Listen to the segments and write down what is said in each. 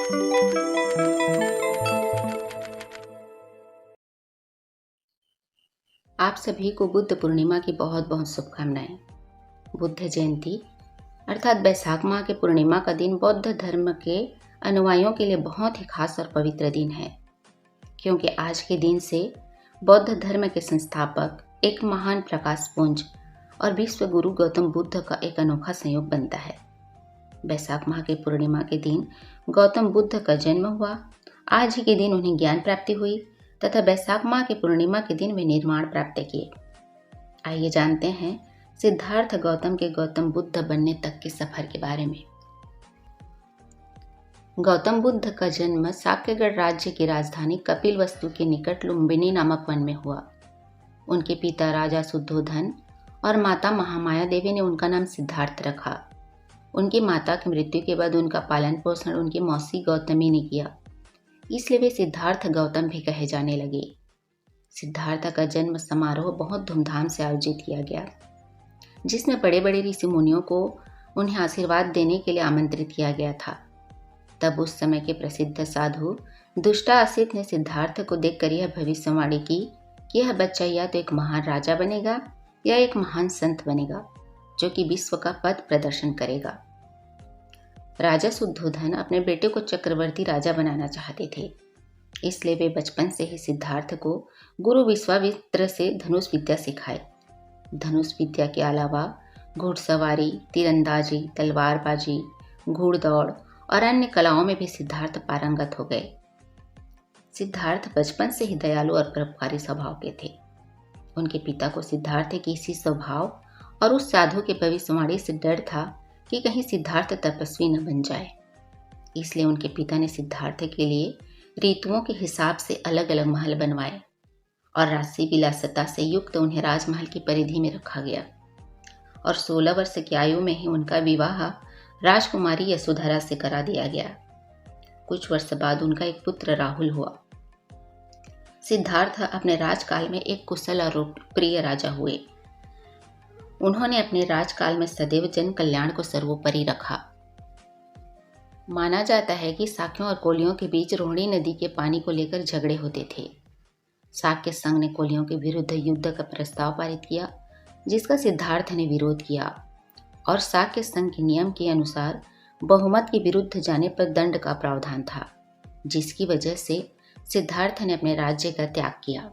आप सभी को बुद्ध पूर्णिमा की बहुत बहुत शुभकामनाएं। बुद्ध जयंती अर्थात बैसाख माह के पूर्णिमा का दिन बौद्ध धर्म के अनुयायियों के लिए बहुत ही खास और पवित्र दिन है, क्योंकि आज के दिन से बौद्ध धर्म के संस्थापक, एक महान प्रकाश पुंज और विश्व गुरु गौतम बुद्ध का एक अनोखा संयोग बनता है। बैसाख माह के पूर्णिमा के दिन गौतम बुद्ध का जन्म हुआ। आज ही के दिन उन्हें ज्ञान प्राप्ति हुई तथा बैसाख माह के पूर्णिमा के दिन वे निर्वाण प्राप्त किए। आइए जानते हैं सिद्धार्थ गौतम के गौतम बुद्ध बनने तक के सफर के बारे में। गौतम बुद्ध का जन्म साक्यगढ़ राज्य की राजधानी कपिलवस्तु के निकट लुम्बिनी नामक वन में हुआ। उनके पिता राजा शुद्धोधन और माता महामाया देवी ने उनका नाम सिद्धार्थ रखा। उनकी माता की मृत्यु के बाद उनका पालन पोषण उनकी मौसी गौतमी ने किया, इसलिए वे सिद्धार्थ गौतम भी कहे जाने लगे। सिद्धार्थ का जन्म समारोह बहुत धूमधाम से आयोजित किया गया, जिसमें बड़े बड़े ऋषि मुनियों को उन्हें आशीर्वाद देने के लिए आमंत्रित किया गया था। तब उस समय के प्रसिद्ध साधु दुष्टासित ने सिद्धार्थ को देखकर यह भविष्यवाणी की कि यह बच्चा या तो एक महान राजा बनेगा या एक महान संत बनेगा, जो कि विश्व का पथ प्रदर्शन करेगा। राजा शुद्धोधन अपने बेटे को चक्रवर्ती राजा बनाना चाहते थे, इसलिए वे बचपन से ही सिद्धार्थ को गुरु विश्वामित्र से धनुष विद्या सिखाए। धनुष विद्या के अलावा घुड़सवारी, तीरंदाजी, तलवारबाजी, घुड़दौड़ और अन्य कलाओं में भी सिद्धार्थ पारंगत हो गए। सिद्धार्थ बचपन से ही दयालु और परोपकारी स्वभाव के थे। उनके पिता को सिद्धार्थ के इसी स्वभाव और उस साधु के भविष्यवाणी से डर था कि कहीं सिद्धार्थ तपस्वी न बन जाए, इसलिए उनके पिता ने सिद्धार्थ के लिए ऋतुओं के हिसाब से अलग अलग महल बनवाए और राशि विलासिता से युक्त उन्हें राजमहल की परिधि में रखा गया। और 16 वर्ष की आयु में ही उनका विवाह राजकुमारी यशोधरा से करा दिया गया। कुछ वर्ष बाद उनका एक पुत्र राहुल हुआ। सिद्धार्थ अपने राजकाल में एक कुशल और प्रिय राजा हुए। उन्होंने अपने राजकाल में सदैव जन कल्याण को सर्वोपरि रखा। माना जाता है कि साक्यों और कोलियों के बीच रोहिणी नदी के पानी को लेकर झगड़े होते थे। साक्य संघ ने कोलियों के विरुद्ध युद्ध का प्रस्ताव पारित किया, जिसका सिद्धार्थ ने विरोध किया, और साक्य संघ के नियम के अनुसार बहुमत के विरुद्ध जाने पर दंड का प्रावधान था, जिसकी वजह से सिद्धार्थ ने अपने राज्य का त्याग किया।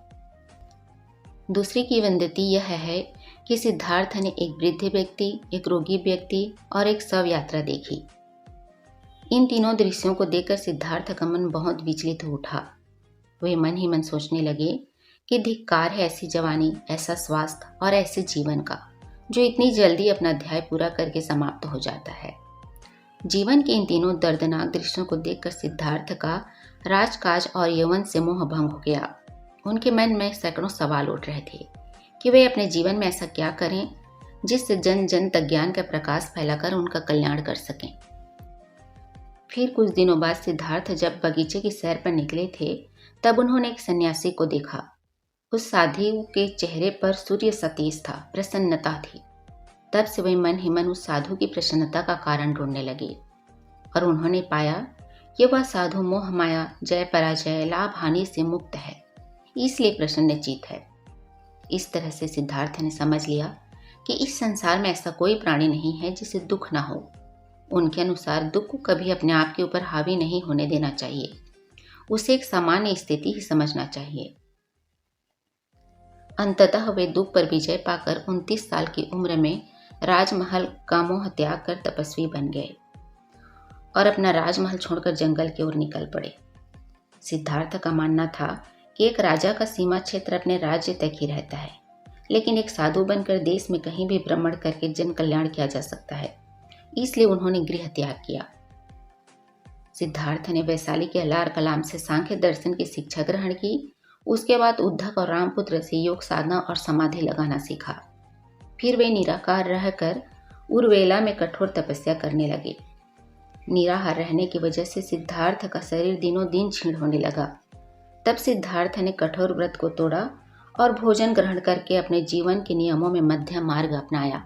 दूसरी किंवदंती यह है कि सिद्धार्थ ने एक वृद्ध व्यक्ति, एक रोगी व्यक्ति और एक शव यात्रा देखी। इन तीनों दृश्यों को देखकर सिद्धार्थ का मन बहुत विचलित हो उठा। वे मन ही मन सोचने लगे कि धिक्कार है ऐसी जवानी, ऐसा स्वास्थ्य और ऐसे जीवन का, जो इतनी जल्दी अपना अध्याय पूरा करके समाप्त हो जाता है। जीवन के इन तीनों दर्दनाक दृश्यों को देखकर सिद्धार्थ का राजकाज और यौवन से मोह भंग हो गया। उनके मन में सैकड़ों सवाल उठ रहे थे कि वे अपने जीवन में ऐसा क्या करें जिससे जन जन तक ज्ञान का प्रकाश फैलाकर उनका कल्याण कर सकें। फिर कुछ दिनों बाद सिद्धार्थ जब बगीचे की सैर पर निकले थे, तब उन्होंने एक सन्यासी को देखा। उस साधु के चेहरे पर सूर्य सा तेज था, प्रसन्नता थी। तब से वे मन ही मन उस साधु की प्रसन्नता का कारण ढूंढने लगे और उन्होंने पाया कि वह साधु मोह माया, जय पराजय, लाभ हानि से मुक्त है, इसलिए प्रसन्नचित्त है। इस तरह से सिद्धार्थ ने समझ लिया कि इस संसार में ऐसा कोई प्राणी नहीं है जिसे दुख ना हो। उनके अनुसार दुख को कभी अपने आप के ऊपर हावी नहीं होने देना चाहिए, उसे एक सामान्य स्थिति ही समझना चाहिए। अंततः वे दुख पर विजय पाकर 29 साल की उम्र में राजमहल का मोह त्याग कर तपस्वी बन गए और अपना राजमहल छोड़कर जंगल की ओर निकल पड़े। सिद्धार्थ का मानना था कि एक राजा का सीमा क्षेत्र अपने राज्य तक ही रहता है, लेकिन एक साधु बनकर देश में कहीं भी भ्रमण करके जन कल्याण किया जा सकता है, इसलिए उन्होंने गृह त्याग किया। सिद्धार्थ ने वैशाली के अलार कलाम से सांख्य दर्शन की शिक्षा ग्रहण की। उसके बाद उद्धक और रामपुत्र से योग साधना और समाधि लगाना सीखा। फिर वे निराकार रहकर उर्वेला में कठोर तपस्या करने लगे। निराहार रहने की वजह से सिद्धार्थ का शरीर दिनों दिन क्षीण होने लगा। तब सिद्धार्थ ने कठोर व्रत को तोड़ा और भोजन ग्रहण करके अपने जीवन के नियमों में मध्यम मार्ग अपनाया।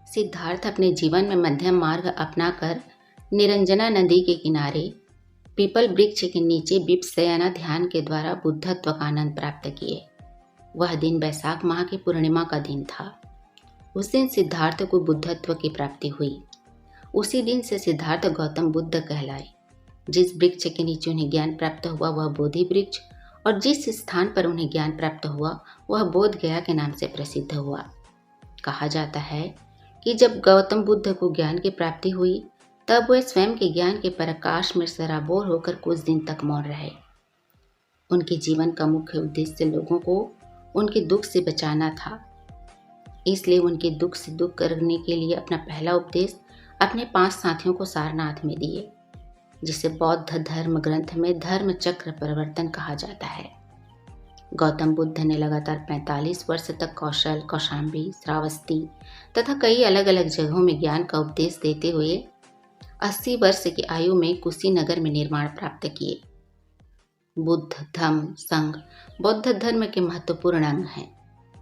सिद्धार्थ अपने जीवन में मध्यम मार्ग अपनाकर निरंजना नदी के किनारे पीपल वृक्ष के नीचे विपस्यना ध्यान के द्वारा बुद्धत्व का आनंद प्राप्त किए। वह दिन वैशाख माह की पूर्णिमा का दिन था। उस दिन सिद्धार्थ को बुद्धत्व की प्राप्ति हुई। उसी दिन से सिद्धार्थ गौतम बुद्ध कहलाए। जिस वृक्ष के नीचे उन्हें ज्ञान प्राप्त हुआ वह बोधि वृक्ष, और जिस स्थान पर उन्हें ज्ञान प्राप्त हुआ वह बोध गया के नाम से प्रसिद्ध हुआ। कहा जाता है कि जब गौतम बुद्ध को ज्ञान की प्राप्ति हुई तब वे स्वयं के ज्ञान के प्रकाश में सराबोर होकर कुछ दिन तक मौन रहे। उनके जीवन का मुख्य उद्देश्य लोगों को उनके दुख से बचाना था। इसलिए उनके दुख से दुख करने के लिए अपना पहला उपदेश अपने 5 साथियों को सारनाथ में दिए, जिसे बौद्ध धर्म ग्रंथ में धर्म चक्र परिवर्तन कहा जाता है। गौतम बुद्ध ने लगातार 45 वर्ष तक कौशल, कौशाम्बी, श्रावस्ती तथा कई अलग अलग जगहों में ज्ञान का उपदेश देते हुए 80 वर्ष की आयु में कुशीनगर में निर्माण प्राप्त किए। बुद्ध धम्म संघ बौद्ध धर्म के महत्वपूर्ण अंग हैं।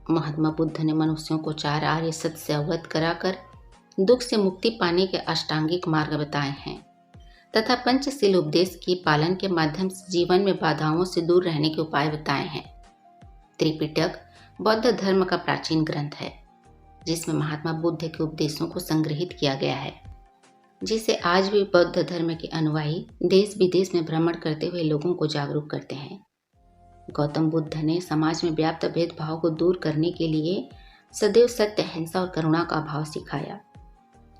महात्मा बुद्ध ने मनुष्यों को 4 आर्य सत्य से अवगत कराकर दुख से मुक्ति पाने के अष्टांगिक मार्ग बताए हैं तथा पंचशील उपदेश के पालन के माध्यम से जीवन में बाधाओं से दूर रहने के उपाय बताए हैं। त्रिपिटक बौद्ध धर्म का प्राचीन ग्रंथ है, जिसमें महात्मा बुद्ध के उपदेशों को संग्रहित किया गया है, जिसे आज भी बौद्ध धर्म के अनुयायी देश विदेश में भ्रमण करते हुए लोगों को जागरूक करते हैं। गौतम बुद्ध ने समाज में व्याप्त भेदभाव को दूर करने के लिए सदैव सत्य, अहिंसा और करुणा का भाव सिखाया।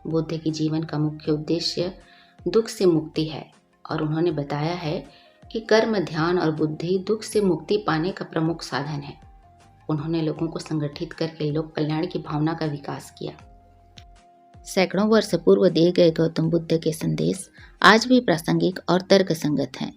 बुद्ध के जीवन का मुख्य उद्देश्य दुख से मुक्ति है और उन्होंने बताया है कि कर्म, ध्यान और बुद्धि दुख से मुक्ति पाने का प्रमुख साधन है। उन्होंने लोगों को संगठित करके लोक कल्याण की भावना का विकास किया। सैकड़ों वर्ष पूर्व दिए गए गौतम बुद्ध के संदेश आज भी प्रासंगिक और तर्कसंगत हैं।